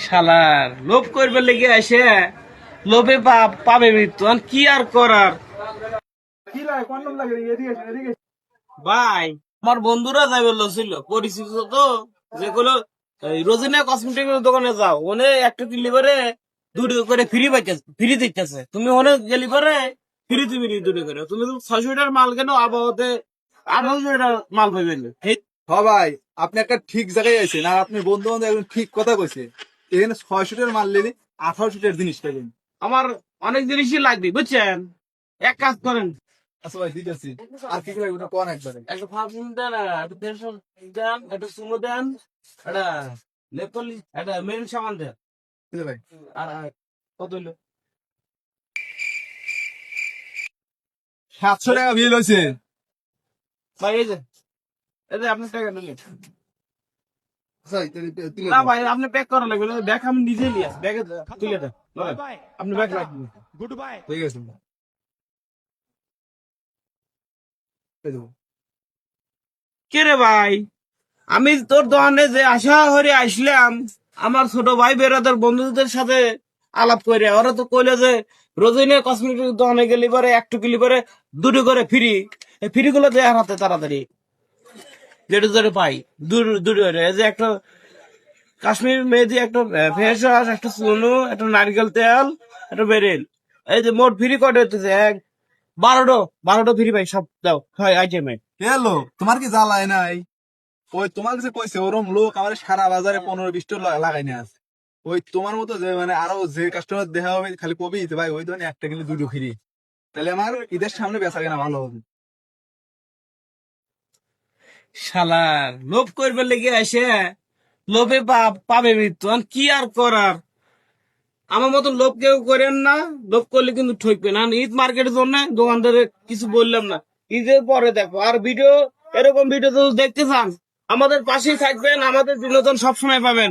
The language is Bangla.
শালার লোভ করবে লেগে আসে, লোভে পাবে মৃত্যু। আর কি আর করার ভাই, আমার বন্ধুরা যাই বললো ছিল পরিচিত তো, যেগুলো এই রোজিনা কসমেটিক দোকানে যাও, ওনে একটা কিনলে পরে দুটো করে ফ্রি দিতেছে। তুমি ওনে গেলি পরে ফ্রি তুমি দুটো করে, তুমি 600 টাকার মাল কেন আবহাওয়াতে 800 টাকার মাল পাইবেন। হ ভাই, আপনি একটা ঠিক জায়গায় আছেন, আর আপনি বন্ধু বান্ধব একদম ঠিক কথা কইছে। এখানে 600 টাকার মাল নিলে 1800 টাকার জিনিস পাবেন। আমার অনেক জিনিসই লাগবে বুঝছেন, এক কাজ করেন, আচ্ছা ভাই, দিতেছি। আর কি কি লাগবে না কোন একবারে। একটা পারফিউম দেন, একটা পেনশন দেন, একটা সুমো দেন, একটা নেপালি, একটা মেরুন সামান দেন। ঠিক আছে ভাই। আর কত হইলো? 700 টাকা বিল হয়েছে। ভাই এই যে আপনার টাকা নিলেন। আচ্ছা, তুলে না দাও। ভাই, আপনি প্যাক করা লাগবে না, ব্যাগ আমি নিজে নিয়ে আসি, ব্যাগে তুলে দেন। আপনি ব্যাগ রাখবেন। ঠিক আছে, এই দেবো। কে রে ভাই, আমি তোর দোকানে যে আশা করে আসলাম, আমার ছোট ভাই বেরাদার বন্ধুদের সাথে আলাপ করে, ওরা তো কইলে যে রোজিনা কসমেটিক দোকানে গেলি পরে একটু গেলি পরে দুটো করে ফ্রি। এই ফ্রি গুলো দেওয়ার হাতে তাড়াতাড়ি যেটা যেটা পাই, দুটো দুটো করে। এই যে একটা কাশ্মীর মেহেদি, একটা ফেস ওয়াশ, একটা চুনু, একটা নারকেল তেল, একটা বেরেল, এই যে মোট ফ্রি কত হচ্ছে? 12টা ফ্রি পাই, সব দাও হয় আইটেমে। হ্যালো, তোমার কি জ্বালায় নাই? ওই তোমার কাছে কইছে ওরম লোক আমার সারা বাজারে 15-20 টা লাগাই নিয়ে আছে। ওই তোমার মতো যে মানে আরো যে কাস্টমার দেখা হবে খালি কবি ভাই ওই ধরনের একটা কিনলে দুটো ফ্রি। তাহলে আমার ঈদের সামনে বেচা কেনা ভালো হবে। শালার লোভ করবে লেগে আসে, লোভে পাবে মৃত্যু। আর কি আর করার, আমার মতো লোভ কেউ করেন না, লোভ করলে কিন্তু ঠকবে না। ঈদ মার্কেটের জন্য দোকানদারে কিছু বললাম না, ঈদের পরে দেখো। আর ভিডিও, এরকম ভিডিও তো দেখতে চান, আমাদের পাশেই থাকবেন, আমাদের বিনোদন সবসময় পাবেন।